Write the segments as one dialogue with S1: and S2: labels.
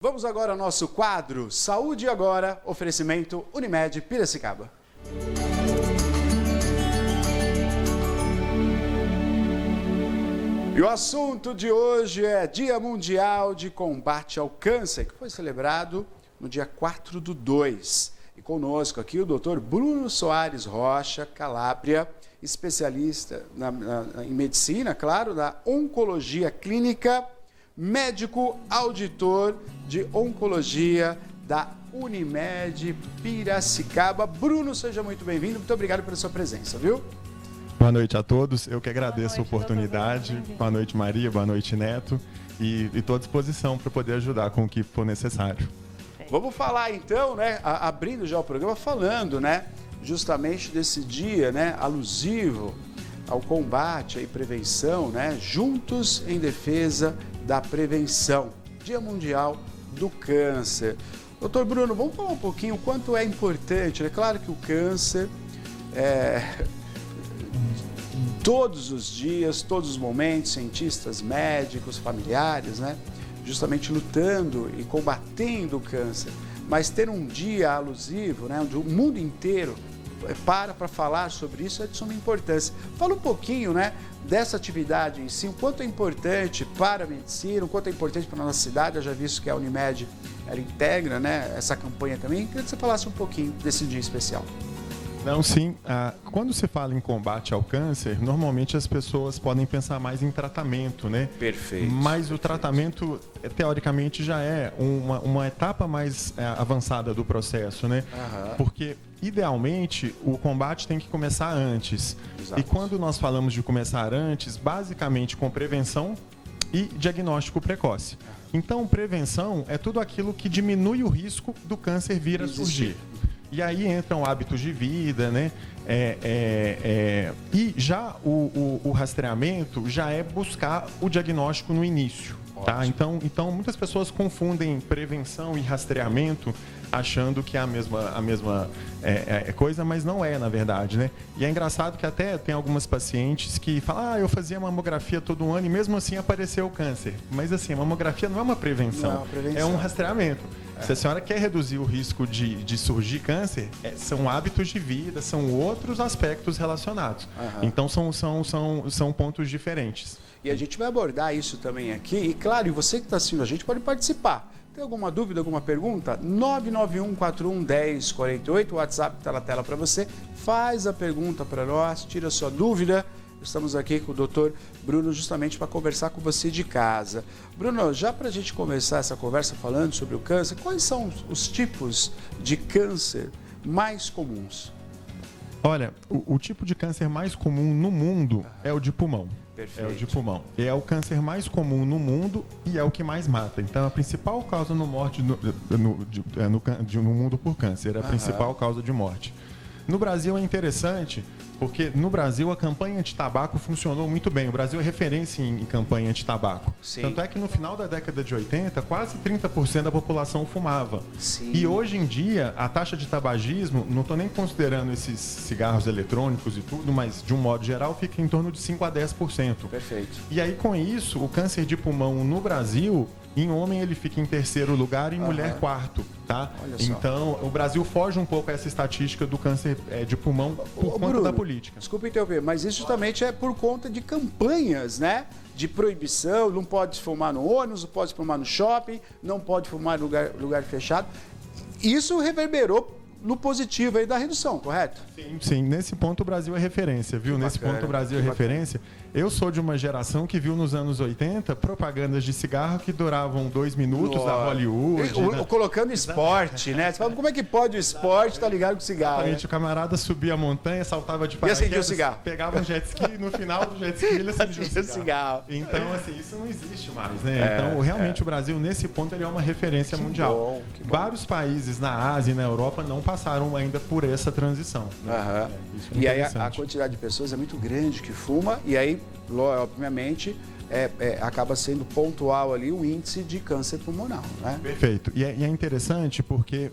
S1: Vamos agora ao nosso quadro Saúde Agora, oferecimento Unimed Piracicaba. E o assunto de hoje é Dia Mundial de Combate ao Câncer, que foi celebrado no dia 4/2. E conosco aqui o Dr. Bruno Soares Rocha, Calabria, especialista em medicina, claro, da oncologia clínica, médico auditor de oncologia da Unimed Piracicaba. Bruno, seja muito bem-vindo. Muito obrigado pela sua presença, viu?
S2: Boa noite a todos. Eu que agradeço a oportunidade. Boa noite, Maria. Boa noite, Neto. E estou à disposição para poder ajudar com o que for necessário.
S1: Vamos falar então, né? Abrindo já o programa, falando, né? Justamente desse dia, né? Alusivo ao combate e prevenção, né? Juntos em defesa da prevenção. Dia Mundial do Câncer. Doutor Bruno, vamos falar um pouquinho o quanto é importante. É claro que o câncer todos os dias, todos os momentos, cientistas, médicos, familiares, né? Justamente lutando e combatendo o câncer. Mas ter um dia alusivo, né? Onde o mundo inteiro para falar sobre isso é de suma importância. Fala um pouquinho, né, dessa atividade em si, o quanto é importante para a medicina, o quanto é importante para a nossa cidade. Eu já visto que a Unimed, ela integra, né, essa campanha também. Queria que você falasse um pouquinho desse dia especial.
S2: Não, sim. Quando se fala em combate ao câncer, normalmente as pessoas podem pensar mais em tratamento, né?
S1: Perfeito.
S2: Mas o tratamento, teoricamente, já é uma etapa mais avançada do processo, né?
S1: Aham.
S2: Porque, idealmente, o combate tem que começar antes.
S1: Exato.
S2: E quando nós falamos de começar antes, basicamente com prevenção e diagnóstico precoce. Então, prevenção é tudo aquilo que diminui o risco do câncer vir a surgir. E aí entram hábitos de vida, né? E já o rastreamento já é buscar o diagnóstico no início, tá? Então, muitas pessoas confundem prevenção e rastreamento, achando que é a mesma coisa, mas não é, na verdade, né? E é engraçado que até tem algumas pacientes que falam, eu fazia mamografia todo ano e mesmo assim apareceu o câncer. Mas assim, a mamografia não é uma prevenção,
S1: Não é uma prevenção.
S2: é um rastreamento. Se a senhora quer reduzir o risco de surgir câncer, são hábitos de vida, são outros aspectos relacionados.
S1: Aham.
S2: Então, são pontos diferentes.
S1: E a gente vai abordar isso também aqui. E claro, e você que está assistindo a gente pode participar. Tem alguma dúvida, alguma pergunta? 991411048, o WhatsApp está na tela para você. Faz a pergunta para nós, tira a sua dúvida. Estamos aqui com o Dr. Bruno justamente para conversar com você de casa. Bruno, já para a gente começar essa conversa falando sobre o câncer, quais são os tipos de câncer mais comuns?
S2: Olha, o tipo de câncer mais comum no mundo é o de pulmão.
S1: Perfeito.
S2: É o de pulmão. É o câncer mais comum no mundo e é o que mais mata. Então, a principal causa no mundo por câncer, é a principal causa de morte. No Brasil é interessante, porque no Brasil a campanha anti-tabaco funcionou muito bem. O Brasil é referência em campanha anti-tabaco.
S1: Sim.
S2: Tanto é que no final da década de 80, quase 30% da população fumava.
S1: Sim.
S2: E hoje em dia, a taxa de tabagismo, não estou nem considerando esses cigarros eletrônicos e tudo, mas de um modo geral fica em torno de 5 a 10%.
S1: Perfeito.
S2: E aí, com isso, o câncer de pulmão no Brasil, em homem ele fica em terceiro lugar e em mulher quarto, tá?
S1: Olha só.
S2: Então, o Brasil foge um pouco a essa estatística do câncer de pulmão por conta
S1: Bruno,
S2: da política.
S1: Desculpa interromper, mas isso justamente é por conta de campanhas, né? De proibição, não pode fumar no ônibus, não pode fumar no shopping, não pode fumar em lugar fechado. Isso reverberou no positivo aí da redução, correto?
S2: Sim, nesse ponto o Brasil é referência, viu? Nesse ponto o Brasil é referência. Eu sou de uma geração que viu nos anos 80 propagandas de cigarro que duravam 2 minutos da Hollywood.
S1: Colocando esporte, né? Você fala, como é que pode o esporte tá ligado com cigarro?
S2: Exatamente,
S1: Né?
S2: o camarada subia a montanha, saltava de
S1: E
S2: paraquedas,
S1: acendia o cigarro.
S2: pegava um jet ski e no final do jet ski ele acendia
S1: Acendia
S2: o
S1: o
S2: cigarro.
S1: cigarro.
S2: Então, assim, isso não existe mais, né? Então, realmente o Brasil, nesse ponto, ele é uma referência mundial.
S1: Que bom.
S2: Vários países na Ásia e na Europa não passaram ainda por essa transição. Né?
S1: Aham.
S2: Isso é
S1: E aí a
S2: interessante.
S1: quantidade de pessoas é muito grande que fuma, e aí, obviamente, acaba sendo pontual ali o índice de câncer pulmonar, né?
S2: Perfeito. E é interessante porque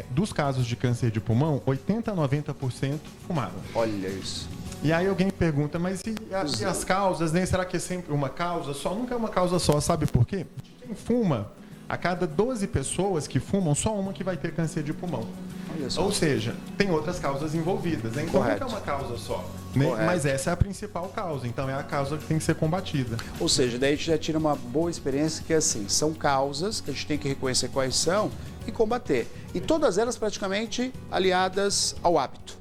S2: dos casos de câncer de pulmão, 80% a 90% fumaram.
S1: Olha isso.
S2: E aí alguém pergunta, mas e as causas, né? Será que é sempre uma causa só? Nunca é uma causa só, sabe por quê? Quem fuma a cada 12 pessoas que fumam, só uma que vai ter câncer de pulmão. Ou seja, tem outras causas envolvidas, né? Então nunca é uma causa só, né? Mas essa é a principal causa, então é a causa que tem que ser combatida.
S1: Ou seja, daí a gente já tira uma boa experiência que assim, são causas que a gente tem que reconhecer quais são e combater. E todas elas praticamente aliadas ao hábito.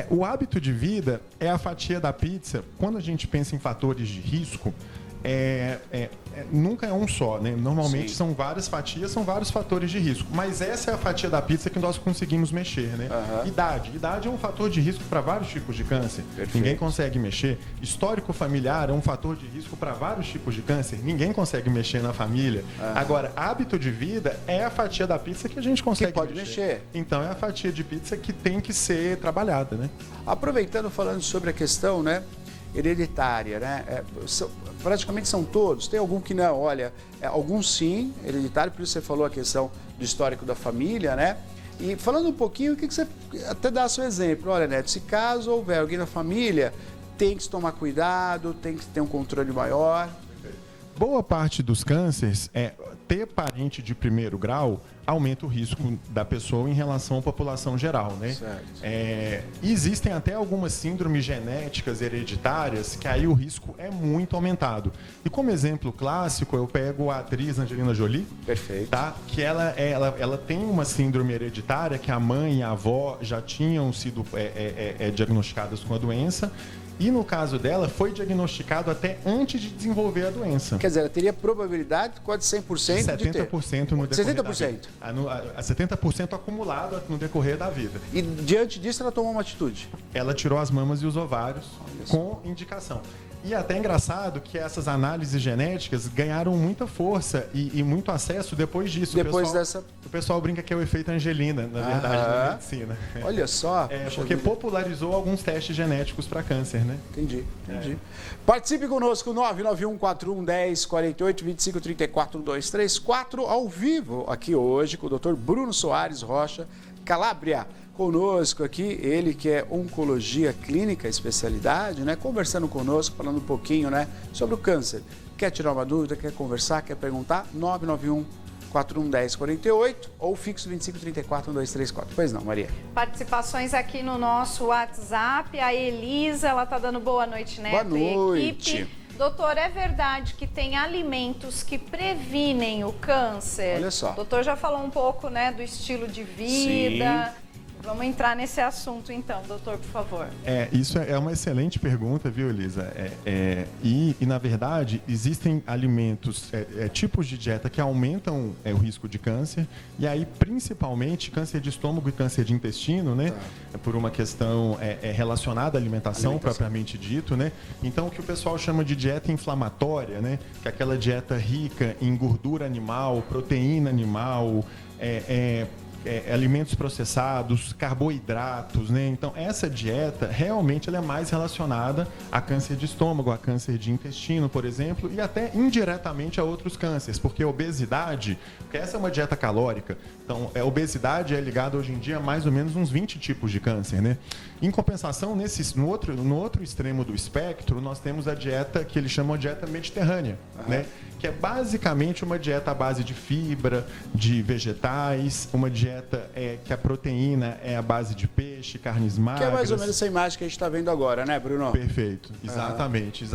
S2: O hábito de vida é a fatia da pizza. Quando a gente pensa em fatores de risco, nunca é um só, né? Normalmente são várias fatias, são vários fatores de risco. Mas essa é a fatia da pizza que nós conseguimos mexer, né? Idade é um fator de risco para vários tipos de câncer. Perfeito. Ninguém consegue mexer. Histórico familiar é um fator de risco para vários tipos de câncer. Ninguém consegue mexer na família. Agora, hábito de vida é a fatia da pizza que a gente consegue mexer. Então é a fatia de pizza que tem que ser trabalhada, né?
S1: Aproveitando, falando sobre a questão, né, hereditária, né? Praticamente são todos, tem algum que não, olha, alguns sim, hereditário, por isso você falou a questão do histórico da família, né? E falando um pouquinho, o que você até dá seu exemplo, olha, Neto, se caso houver alguém na família, tem que se tomar cuidado, tem que ter um controle maior.
S2: Boa parte dos cânceres, ter parente de primeiro grau aumenta o risco da pessoa em relação à população geral, né? Certo. Existem até algumas síndromes genéticas hereditárias que aí o risco é muito aumentado. E como exemplo clássico, eu pego a atriz Angelina Jolie.
S1: Perfeito.
S2: Tá? Que ela tem uma síndrome hereditária que a mãe e a avó já tinham sido diagnosticadas com a doença. E no caso dela, foi diagnosticado até antes de desenvolver a doença.
S1: Quer dizer, ela teria probabilidade quase 100% de ter.
S2: 70% no decorrer
S1: 70%.
S2: da vida. 70% acumulado no decorrer da vida.
S1: E diante disso, ela tomou uma atitude?
S2: Ela tirou as mamas e os ovários com indicação. E é até engraçado que essas análises genéticas ganharam muita força e muito acesso depois disso. O pessoal brinca que é o efeito Angelina, na verdade, na medicina.
S1: Olha só.
S2: Porque popularizou alguns testes genéticos para câncer, né?
S1: Entendi. Participe conosco, 991411048, 25341234, ao vivo, aqui hoje, com o Dr. Bruno Soares Rocha, Calabria. Conosco aqui, ele que é oncologia clínica, especialidade, né? Conversando conosco, falando um pouquinho, né, sobre o câncer. Quer tirar uma dúvida, quer conversar, quer perguntar? 991-411048 ou fixo 2534-1234. Pois não, Maria.
S3: Participações aqui no nosso WhatsApp. A Elisa, ela tá dando boa noite, né?
S1: Boa noite.
S3: Equipe. Doutor, é verdade que tem alimentos que previnem o câncer?
S1: Olha só.
S3: O doutor já falou um pouco, né, do estilo de vida. Sim. Vamos entrar nesse assunto então, doutor, por favor.
S2: Isso é uma excelente pergunta, viu, Elisa? E na verdade, existem alimentos, tipos de dieta que aumentam o risco de câncer, e aí principalmente câncer de estômago e câncer de intestino, né? Por uma questão relacionada à alimentação propriamente dito, né? Então, o que o pessoal chama de dieta inflamatória, né? Que é aquela dieta rica em gordura animal, proteína animal, alimentos processados, carboidratos, né? Então, essa dieta realmente ela é mais relacionada a câncer de estômago, a câncer de intestino, por exemplo, e até indiretamente a outros cânceres, porque a obesidade, porque essa é uma dieta calórica, então a obesidade é ligada hoje em dia a mais ou menos uns 20 tipos de câncer, né? Em compensação, no outro extremo do espectro, nós temos a dieta que eles chamam de dieta mediterrânea, né? Que é basicamente uma dieta à base de fibra, de vegetais, uma dieta que a proteína é à base de peixe, carnes magras.
S1: Que é mais ou menos essa imagem que a gente está vendo agora, né, Bruno?
S2: Perfeito, exatamente.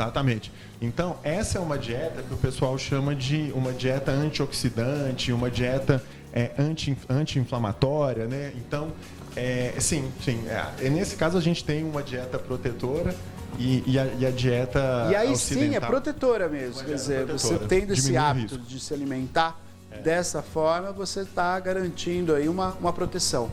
S2: Então, essa é uma dieta que o pessoal chama de uma dieta antioxidante, uma dieta anti-inflamatória, né? Então, nesse caso a gente tem uma dieta protetora e a dieta
S1: E aí
S2: ocidental,
S1: sim, é protetora mesmo. Quer dizer, você tendo esse hábito de se alimentar dessa forma, você está garantindo aí uma proteção.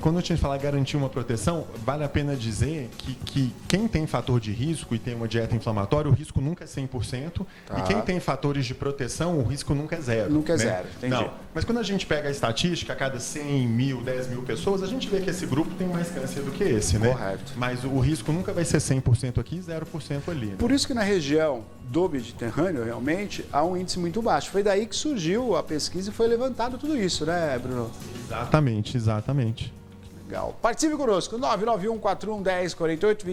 S2: Quando a gente fala garantir uma proteção, vale a pena dizer que quem tem fator de risco e tem uma dieta inflamatória, o risco nunca é 100%, e quem tem fatores de proteção, o risco nunca é zero.
S1: Nunca é
S2: né?
S1: zero, entendi.
S2: Não. Mas quando a gente pega a estatística, a cada 100 mil, 10 mil pessoas, a gente vê que esse grupo tem mais câncer do que esse, né?
S1: Correto.
S2: Mas o risco nunca vai ser 100% aqui e 0% ali. Né?
S1: Por isso que na região do Mediterrâneo, realmente, há um índice muito baixo. Foi daí que surgiu a pesquisa e foi levantado tudo isso, né, Bruno?
S2: Exatamente.
S1: Legal. Participe conosco, 991-41-1048,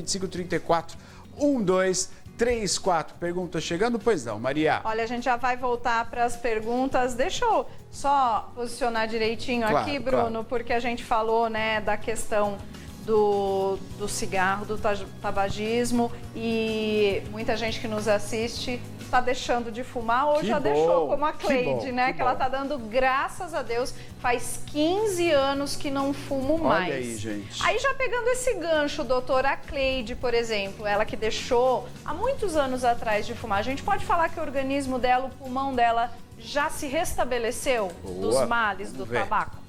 S1: 2534-1234. 3, 4 perguntas chegando, pois não, Maria.
S3: Olha, a gente já vai voltar para as perguntas. Deixa eu só posicionar direitinho aqui, Bruno, porque a gente falou, né, da questão do cigarro, do tabagismo, e muita gente que nos assiste está deixando de fumar ou já deixou, como a Cleide, né? Que ela está dando, graças a Deus, faz 15 anos que não fumo mais.
S1: Olha aí, gente.
S3: Aí já pegando esse gancho, doutora, a Cleide, por exemplo, ela que deixou há muitos anos atrás de fumar, a gente pode falar que o organismo dela, o pulmão dela, já se restabeleceu dos males do tabaco?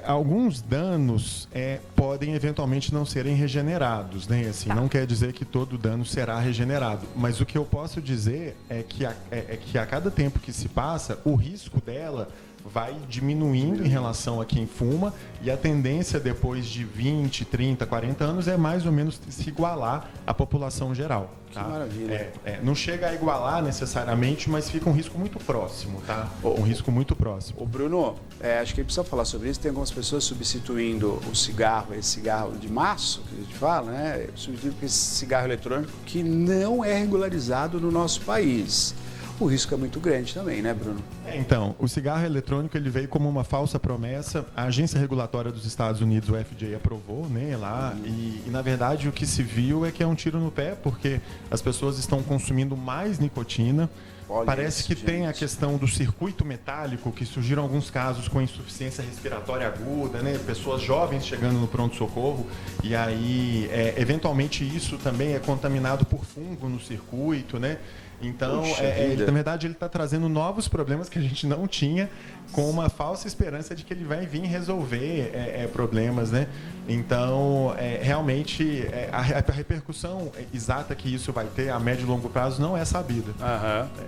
S2: Alguns danos podem eventualmente não serem regenerados, né? Assim, não quer dizer que todo dano será regenerado, mas o que eu posso dizer é que a cada tempo que se passa, o risco dela vai diminuindo em relação a quem fuma, e a tendência depois de 20, 30, 40 anos é mais ou menos se igualar à população geral. Tá?
S1: Que maravilha.
S2: Não chega a igualar necessariamente, mas fica um risco muito próximo, tá? Um risco muito próximo.
S1: Ô Bruno, acho que a gente precisa falar sobre isso. Tem algumas pessoas substituindo o cigarro, esse cigarro de maço, que a gente fala, né? Substituindo por esse cigarro eletrônico que não é regularizado no nosso país. O risco é muito grande também, né, Bruno?
S2: Então, o cigarro eletrônico ele veio como uma falsa promessa. A agência regulatória dos Estados Unidos, o FDA, aprovou, né, lá. E, na verdade, o que se viu é que é um tiro no pé, porque as pessoas estão consumindo mais nicotina.
S1: Olha
S2: Parece
S1: isso,
S2: que
S1: gente.
S2: tem a questão do circuito metálico, que surgiram alguns casos com insuficiência respiratória aguda, né? Pessoas jovens chegando no pronto-socorro, e aí, eventualmente, isso também é contaminado por fungo no circuito, né? Então, na verdade, ele está trazendo novos problemas que a gente não tinha, com uma falsa esperança de que ele vai vir resolver problemas, né? Então, realmente, a repercussão exata que isso vai ter a médio e longo prazo não é sabida.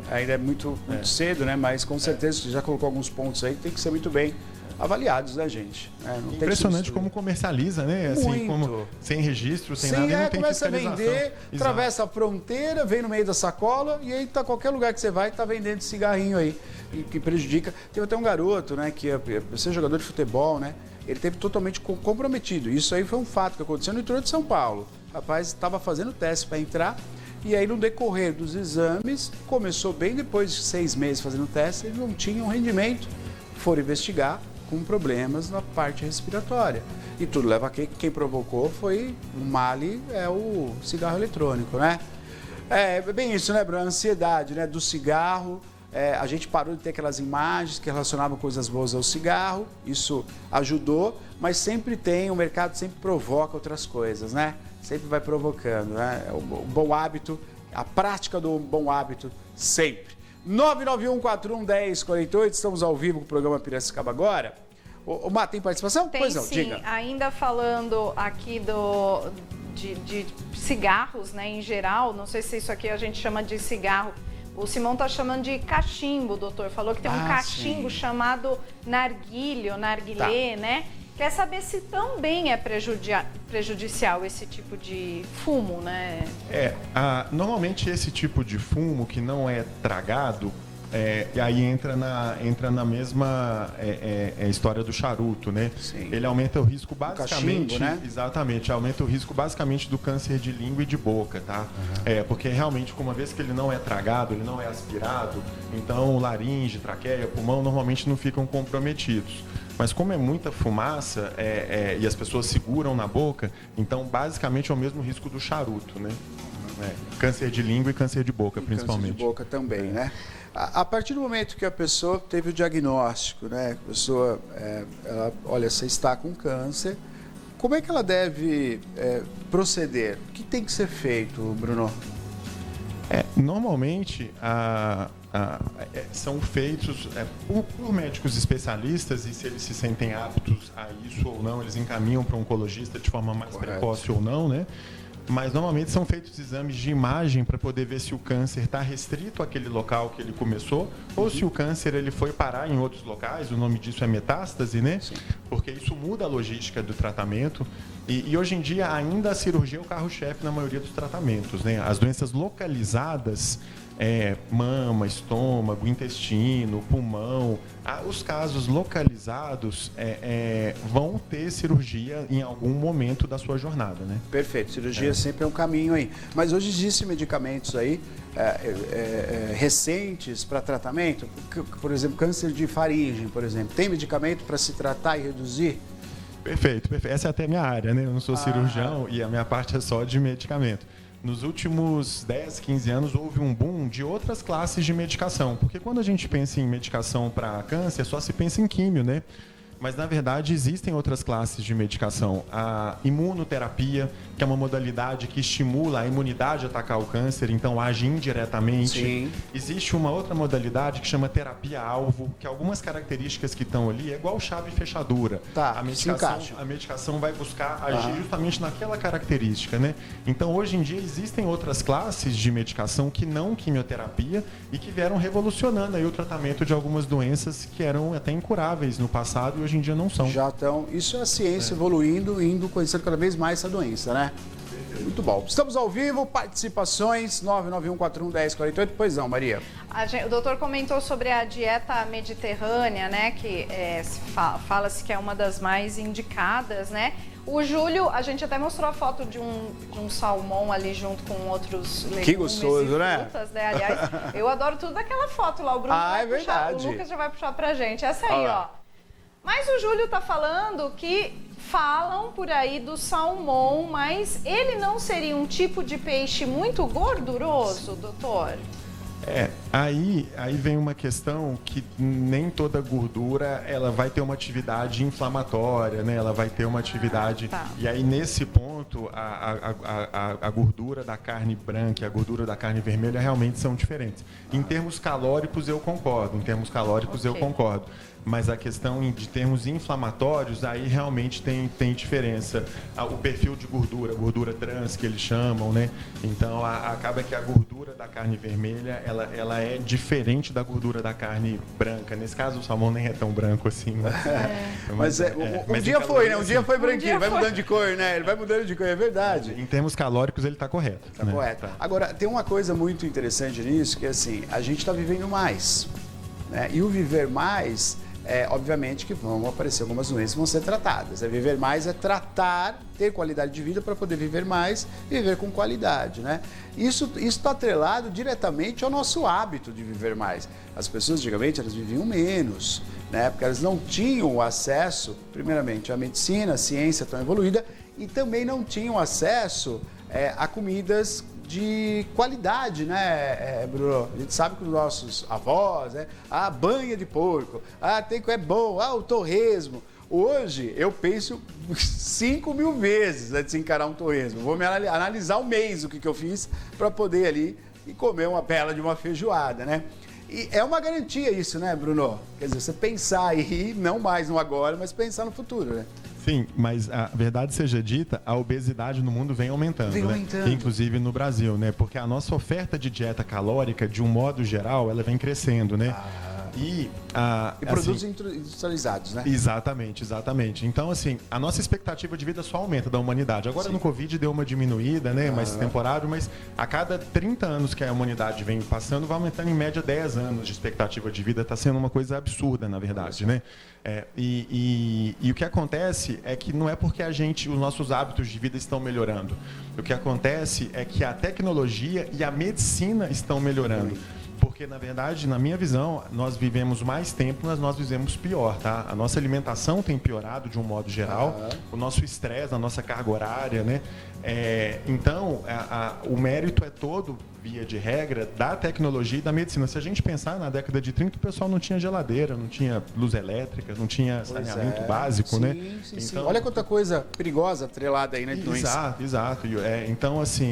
S1: Ainda é muito cedo, né? Mas com certeza você já colocou alguns pontos aí que tem que ser muito bem avaliados, né, gente? Não
S2: Impressionante como comercializa, né? Assim, como, sem registro, sem nada, não tem
S1: começa a
S2: fiscalização.
S1: vender, atravessa a fronteira, vem no meio da sacola, e aí tá qualquer lugar que você vai, tá vendendo cigarrinho aí, que prejudica. Teve até um garoto, né, que é jogador de futebol, né? Ele teve totalmente comprometido. Isso aí foi um fato que aconteceu no interior de São Paulo. O rapaz estava fazendo teste para entrar, e aí no decorrer dos exames, começou bem depois de 6 meses fazendo teste, ele não tinha um rendimento. Foram investigar, com problemas na parte respiratória. E tudo leva a que quem provocou foi o male, o cigarro eletrônico, né? É bem isso, né, Bruno? A ansiedade, né, do cigarro. A gente parou de ter aquelas imagens que relacionavam coisas boas ao cigarro. Isso ajudou, mas sempre tem, o mercado sempre provoca outras coisas, né? Sempre vai provocando, né? O bom hábito, a prática do bom hábito, sempre. 991411048, estamos ao vivo com o programa Piracicaba agora. O Má, tem participação?
S3: Tem,
S1: pois não,
S3: sim.
S1: diga.
S3: Ainda falando aqui de cigarros, né, em geral, não sei se isso aqui a gente chama de cigarro. O Simão está chamando de cachimbo, doutor. Falou que tem um cachimbo chamado narguilé, né? Quer saber se também é prejudicial esse tipo de fumo, né?
S2: Normalmente esse tipo de fumo que não é tragado, e aí entra na mesma história do charuto, né?
S1: Sim.
S2: Ele aumenta o risco basicamente,
S1: cachimbo, né?
S2: Exatamente, aumenta o risco basicamente do câncer de língua e de boca, tá? Porque realmente, uma vez que ele não é tragado, ele não é aspirado, então laringe, traqueia, pulmão normalmente não ficam comprometidos. Mas como é muita fumaça e as pessoas seguram na boca, então basicamente é o mesmo risco do charuto, né? Câncer de língua e câncer de boca, principalmente.
S1: Câncer de boca também, né? A partir do momento que a pessoa teve o diagnóstico, né? A pessoa, olha, você está com câncer, como é que ela deve proceder? O que tem que ser feito, Bruno?
S2: Normalmente, são feitos por médicos especialistas, e se eles se sentem aptos a isso ou não, eles encaminham para um oncologista de forma mais precoce ou não, né? Mas normalmente são feitos exames de imagem para poder ver se o câncer está restrito àquele local que ele começou, ou se o câncer ele foi parar em outros locais. O nome disso é metástase, né?
S1: Sim.
S2: Porque isso muda a logística do tratamento. E hoje em dia ainda a cirurgia é o carro-chefe na maioria dos tratamentos, né? As doenças localizadas, mama, estômago, intestino, pulmão. Os casos localizados vão ter cirurgia em algum momento da sua jornada, né?
S1: Perfeito, cirurgia sempre é um caminho aí. Mas hoje existem medicamentos aí recentes para tratamento? Por exemplo, câncer de faringe, por exemplo. Tem medicamento para se tratar e reduzir?
S2: Perfeito. Essa é até a minha área, né? Eu não sou cirurgião e a minha parte é só de medicamento. Nos últimos 10, 15 anos, houve um boom de outras classes de medicação. Porque quando a gente pensa em medicação para câncer, só se pensa em químio, né? Mas, na verdade, existem outras classes de medicação. A imunoterapia, que é uma modalidade que estimula a imunidade a atacar o câncer, então age indiretamente.
S1: Sim.
S2: Existe uma outra modalidade que chama terapia-alvo, que algumas características que estão ali é igual chave e fechadura.
S1: Tá,
S2: a medicação vai buscar agir justamente naquela característica, né? Então, hoje em dia, existem outras classes de medicação que não quimioterapia e que vieram revolucionando aí o tratamento de algumas doenças que eram até incuráveis no passado e hoje em dia não são.
S1: Já estão. Isso é a ciência evoluindo, indo conhecendo cada vez mais essa doença, né? Muito bom. Estamos ao vivo, participações, 991411048. Pois não, Maria.
S3: O doutor comentou sobre a dieta mediterrânea, né? Que fala-se que é uma das mais indicadas, né? O Júlio, a gente até mostrou a foto de um salmão ali junto com outros legumes
S1: que gostoso,
S3: e frutas, né? Aliás, eu adoro tudo daquela foto lá. O Bruno vai puxar, o Lucas já vai puxar pra gente. Essa aí, ó. Mas o Júlio está falando que falam por aí do salmão, mas ele não seria um tipo de peixe muito gorduroso, doutor?
S2: Aí vem uma questão que nem toda gordura ela vai ter uma atividade inflamatória, né? Ela vai ter uma atividade... E aí, nesse ponto, a gordura da carne branca e a gordura da carne vermelha realmente são diferentes. Em termos calóricos, eu concordo. Mas a questão de termos inflamatórios, aí realmente tem diferença. O perfil de gordura trans que eles chamam, né? Então, acaba que a gordura da carne vermelha, ela é diferente da gordura da carne branca. Nesse caso, o salmão nem é tão branco assim.
S1: Mas um dia foi, né? Um dia foi branquinho, vai mudando de cor, né? Ele vai mudando de cor, é verdade.
S2: Em termos calóricos, ele está correto.
S1: Está correto. Agora, tem uma coisa muito interessante nisso, que assim, a gente está vivendo mais, né? E o viver mais... obviamente que vão aparecer algumas doenças que vão ser tratadas. Viver mais é tratar, ter qualidade de vida para poder viver mais, viver com qualidade, né? Isso está atrelado diretamente ao nosso hábito de viver mais. As pessoas, antigamente, elas viviam menos, né? Porque elas não tinham acesso, primeiramente, à medicina, à ciência tão evoluída, e também não tinham acesso a comidas de qualidade, né, Bruno? A gente sabe que os nossos avós, a banha de porco, é bom, o torresmo. Hoje, eu penso 5.000 vezes antes de encarar um torresmo. Vou me analisar o mês, o que eu fiz, para poder ali e comer uma bela de uma feijoada, né? E é uma garantia isso, né, Bruno? Quer dizer, você pensar aí, não mais no agora, mas pensar no futuro, né?
S2: Sim, mas a verdade seja dita, a obesidade no mundo vem aumentando, né? Inclusive no Brasil, né? Porque a nossa oferta de dieta calórica, de um modo geral, ela vem crescendo, né? E
S1: produtos industrializados, né?
S2: Exatamente. Então, assim, a nossa expectativa de vida só aumenta da humanidade. Agora, no Covid, deu uma diminuída, né? Mais temporário, mas a cada 30 anos que a humanidade vem passando, vai aumentando em média 10 anos de expectativa de vida. Está sendo uma coisa absurda, na verdade, né? E o que acontece é que não é porque os nossos hábitos de vida estão melhorando. O que acontece é que a tecnologia e a medicina estão melhorando. Porque, na verdade, na minha visão, nós vivemos mais tempo, mas nós vivemos pior, tá? A nossa alimentação tem piorado de um modo geral, o nosso estresse, a nossa carga horária, né? Então, o mérito é todo, via de regra, da tecnologia e da medicina. Se a gente pensar na década de 30, o pessoal não tinha geladeira, não tinha luz elétrica, não tinha saneamento básico, né?
S1: Sim. Então, olha quanta coisa perigosa atrelada aí, né?
S2: Exato. Então, assim,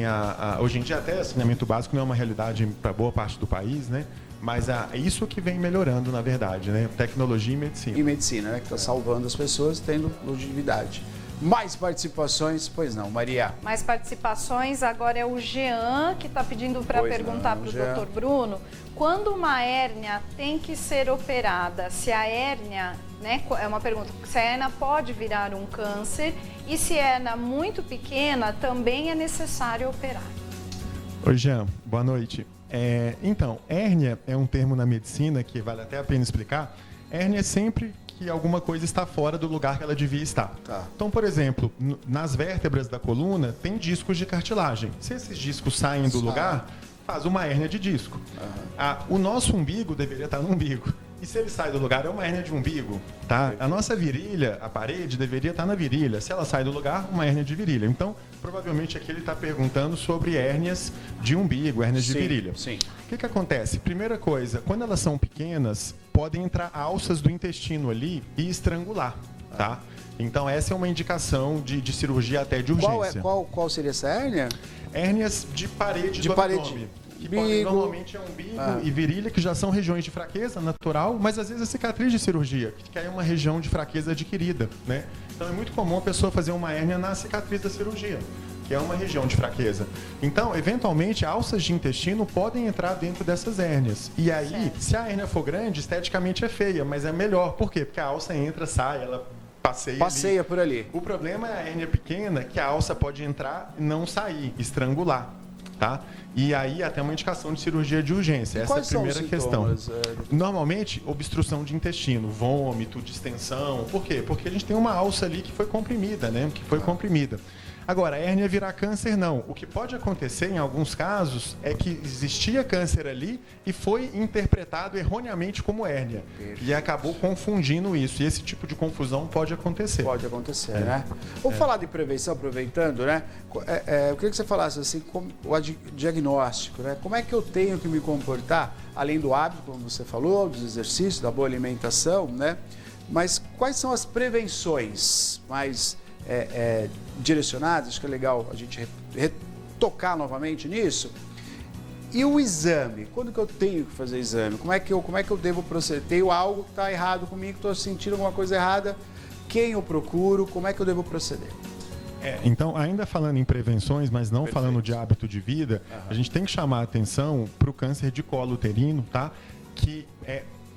S2: hoje em dia até saneamento básico não é uma realidade para boa parte do país, né? Mas é isso que vem melhorando, na verdade, né? Tecnologia e medicina.
S1: E medicina, né? Que está salvando as pessoas, tendo longevidade. Mais participações? Pois não, Maria.
S3: Mais participações, agora é o Jean que está pedindo para perguntar para o doutor Bruno. Quando uma hérnia tem que ser operada, se a hérnia, né, é uma pergunta, se a hérnia pode virar um câncer e se a hérnia muito pequena também é necessário operar?
S2: Oi, Jean, boa noite. Então, hérnia é um termo na medicina que vale até a pena explicar. Hérnia é sempre que alguma coisa está fora do lugar que ela devia estar.
S1: Tá.
S2: Então, por exemplo, nas vértebras da coluna tem discos de cartilagem. Se esses discos saem do lugar, faz uma hérnia de disco. O nosso umbigo deveria estar no umbigo. E se ele sai do lugar, é uma hérnia de umbigo, tá? A nossa virilha, a parede, deveria estar na virilha. Se ela sai do lugar, uma hérnia de virilha. Então, provavelmente aqui ele está perguntando sobre hérnias de umbigo, hérnias de virilha.
S1: Sim.
S2: O que acontece? Primeira coisa, quando elas são pequenas, podem entrar alças do intestino ali e estrangular, tá? Então, essa é uma indicação de cirurgia até de urgência.
S1: Qual seria essa hérnia?
S2: Hérnias de parede do abdômen. Que podem, normalmente é umbigo e virilha, que já são regiões de fraqueza natural, mas às vezes é cicatriz de cirurgia, que é uma região de fraqueza adquirida, né? Então é muito comum a pessoa fazer uma hérnia na cicatriz da cirurgia, que é uma região de fraqueza. Então, eventualmente, alças de intestino podem entrar dentro dessas hérnias. E aí, se a hérnia for grande, esteticamente é feia, mas é melhor. Por quê? Porque a alça entra, sai, ela passeia ali.
S1: Por ali.
S2: O problema é a hérnia pequena, que a alça pode entrar e não sair, estrangular. Tá? E aí até uma indicação de cirurgia de urgência. Essa é a primeira questão. Normalmente, obstrução de intestino, vômito, distensão. Por quê? Porque a gente tem uma alça ali que foi comprimida, né? Agora, a hérnia virar câncer, não. O que pode acontecer, em alguns casos, é que existia câncer ali e foi interpretado erroneamente como hérnia. E acabou confundindo isso. E esse tipo de confusão pode acontecer.
S1: Pode acontecer, né? Vamos falar de prevenção, aproveitando, né? Eu queria que você falasse assim, o diagnóstico, né? Como é que eu tenho que me comportar, além do hábito, como você falou, dos exercícios, da boa alimentação, né? Mas quais são as prevenções mais direcionadas? Acho que é legal a gente retocar novamente nisso. E o exame? Quando que eu tenho que fazer exame? Como é que eu devo proceder? Tenho algo que está errado comigo, estou sentindo alguma coisa errada, quem eu procuro, como é que eu devo proceder?
S2: Então, ainda falando em prevenções, mas não falando de hábito de vida, a gente tem que chamar a atenção para o câncer de colo uterino, tá? Que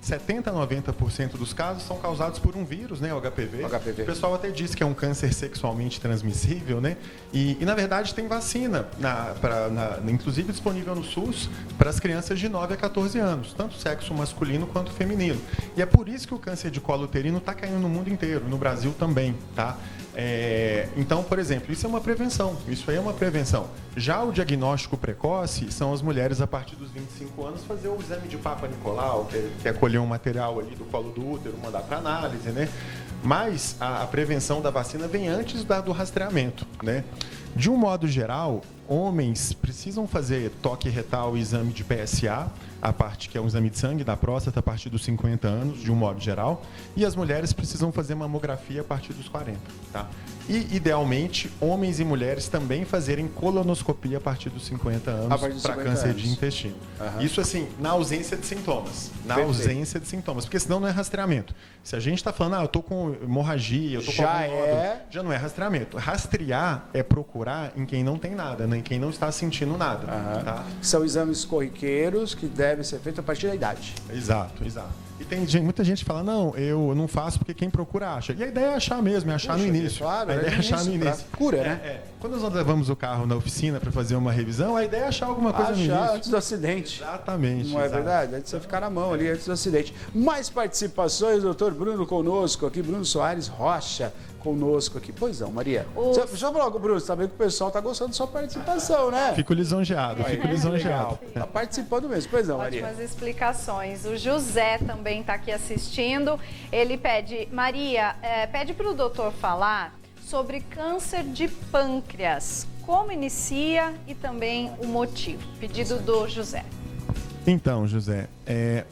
S2: 70% a 90% dos casos são causados por um vírus, né, o HPV. O pessoal até diz que é um câncer sexualmente transmissível, né? E na verdade tem vacina, inclusive disponível no SUS, para as crianças de 9 a 14 anos, tanto sexo masculino quanto feminino. E é por isso que o câncer de colo uterino está caindo no mundo inteiro, no Brasil também, tá? Então, por exemplo, isso é uma prevenção. Isso aí é uma prevenção. Já o diagnóstico precoce são as mulheres a partir dos 25 anos fazer o exame de Papa Nicolau, que é colher um material ali do colo do útero, mandar para análise, né? Mas a prevenção da vacina vem antes do rastreamento, né? De um modo geral, homens precisam fazer toque retal e exame de PSA, a parte que é um exame de sangue da próstata a partir dos 50 anos, de um modo geral, e as mulheres precisam fazer mamografia a partir dos 40, tá? E, idealmente, homens e mulheres também fazerem colonoscopia a partir dos 50 anos para câncer de intestino. Isso, assim, na ausência de sintomas. ausência de sintomas, porque senão não é rastreamento. Se a gente está falando, eu estou com hemorragia, eu estou com algum nódulo, já não é rastreamento. Rastrear é procurar em quem não tem nada, né? Em quem não está sentindo nada. Tá?
S1: São exames corriqueiros que devem ser feitos a partir da idade.
S2: Exato. E tem muita gente que fala, não, eu não faço porque quem procura acha. E a ideia é achar mesmo, é achar no início.
S1: Claro,
S2: a ideia é achar no início.
S1: Cura, né?
S2: Quando nós levamos o carro na oficina para fazer uma revisão, a ideia é achar alguma coisa no início.
S1: Antes do acidente.
S2: Exatamente.
S1: Não é verdade? Antes de você ficar na mão ali, antes do acidente. Mais participações, doutor Bruno conosco aqui, Bruno Soares Rocha conosco aqui. Pois não, Maria. Deixa eu falar com o Bruno, você tá vendo que o pessoal tá gostando da sua participação, né?
S2: Fico lisonjeado,
S1: Tá participando mesmo. Pois não, Maria.
S3: Ótimas explicações. O José também está aqui assistindo. Ele pede, Maria, pede para o doutor falar sobre câncer de pâncreas. Como inicia e também o motivo. Pedido do José.
S2: Então, José,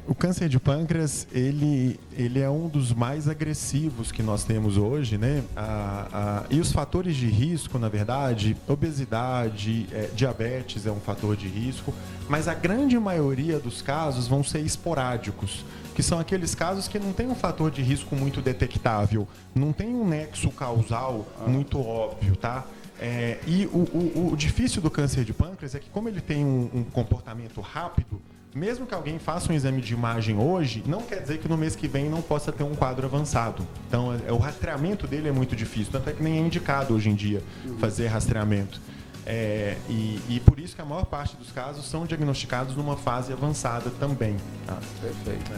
S2: o câncer de pâncreas, ele é um dos mais agressivos que nós temos hoje, né? E os fatores de risco, na verdade, obesidade, diabetes é um fator de risco, mas a grande maioria dos casos vão ser esporádicos, que são aqueles casos que não tem um fator de risco muito detectável, não tem um nexo causal muito óbvio, tá? E o difícil do câncer de pâncreas é que, como ele tem um comportamento rápido, mesmo que alguém faça um exame de imagem hoje, não quer dizer que no mês que vem não possa ter um quadro avançado. Então, o rastreamento dele é muito difícil, tanto é que nem é indicado hoje em dia fazer rastreamento. E por isso que a maior parte dos casos são diagnosticados numa fase avançada também. Tá?
S1: Perfeito.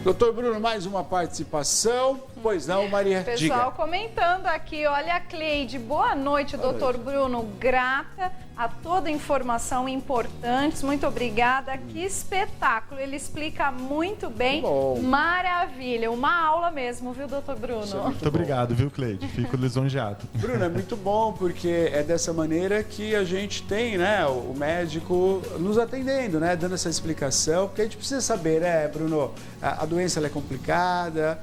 S1: Doutor Bruno, mais uma participação. Pois não, Maria?
S3: Pessoal
S1: diga.
S3: comentando aqui, olha a Cleide. Boa noite, doutor Bruno. Grata a toda a informação importante. Muito obrigada. Que espetáculo. Ele explica muito bem.
S1: Bom.
S3: Maravilha. Uma aula mesmo, viu, doutor Bruno?
S2: Muito obrigado, viu, Cleide? Fico lisonjeado.
S1: Bruno, é muito bom porque é dessa maneira que a gente tem, né, o médico nos atendendo, né, dando essa explicação, porque a gente precisa saber, né, Bruno, a doença ela é complicada,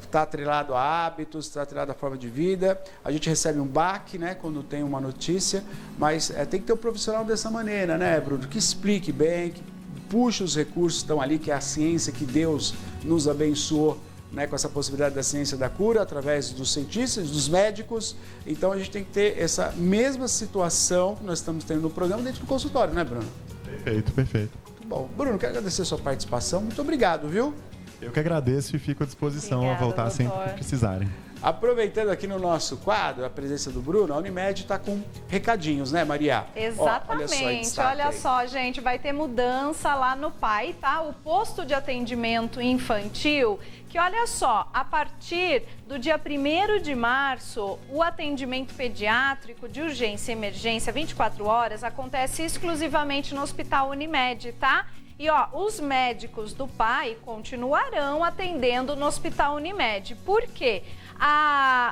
S1: está atrelado a hábitos, está atrelado à forma de vida, a gente recebe um baque, né, quando tem uma notícia, mas tem que ter um profissional dessa maneira, né, Bruno, que explique bem, que puxe os recursos que estão ali, que é a ciência que Deus nos abençoou, né, com essa possibilidade da ciência da cura, através dos cientistas, dos médicos. Então a gente tem que ter essa mesma situação que nós estamos tendo no programa dentro do consultório, né, Bruno?
S2: Perfeito, perfeito.
S1: Muito bom. Bruno, quero agradecer a sua participação. Muito obrigado, viu?
S2: Eu que agradeço e fico à disposição.
S3: Obrigada,
S2: a voltar
S3: doutor.
S2: sempre que precisarem.
S1: Aproveitando aqui no nosso quadro a presença do Bruno, a Unimed está com recadinhos, né, Maria?
S3: Exatamente. Olha só, gente, vai ter mudança lá no PAI, tá? O posto de atendimento infantil, que olha só, a partir do dia 1º de março, o atendimento pediátrico de urgência e emergência 24 horas acontece exclusivamente no Hospital Unimed, tá? E ó, os médicos do PAI continuarão atendendo no Hospital Unimed. Por quê?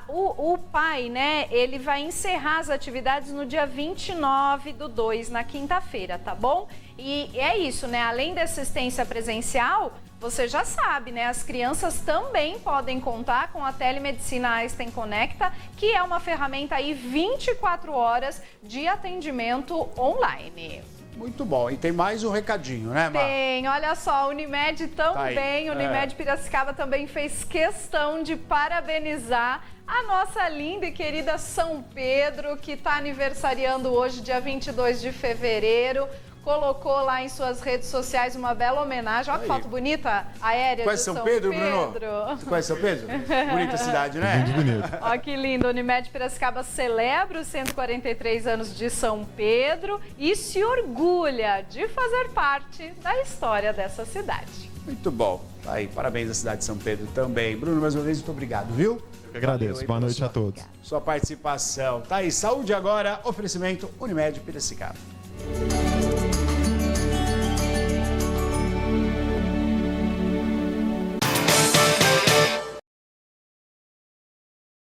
S3: O PAI, né, ele vai encerrar as atividades no dia 29/2, na quinta-feira, tá bom? E é isso, né? Além da assistência presencial, você já sabe, né? As crianças também podem contar com a Telemedicina Einstein Conecta, que é uma ferramenta aí 24 horas de atendimento online.
S1: Muito bom. E tem mais um recadinho, né, Mar?
S3: Tem, olha só, a Unimed também,
S1: Tá aí.
S3: Unimed Piracicaba também fez questão de parabenizar a nossa linda e querida São Pedro, que está aniversariando hoje, dia 22 de fevereiro. Colocou lá em suas redes sociais uma bela homenagem. Olha que foto bonita, aérea
S1: Conhece
S3: de
S1: São Pedro, Bruno? Você conhece São Pedro? Bonita cidade, né?
S2: Muito bonito.
S3: Olha que lindo, a Unimed Piracicaba celebra os 143 anos de São Pedro e se orgulha de fazer parte da história dessa cidade.
S1: Muito bom. Tá aí, parabéns à cidade de São Pedro também. Bruno, mais uma vez, muito obrigado, viu?
S2: Eu que agradeço. Boa noite a todos.
S1: Sua participação. Tá aí, saúde agora, oferecimento Unimed Piracicaba.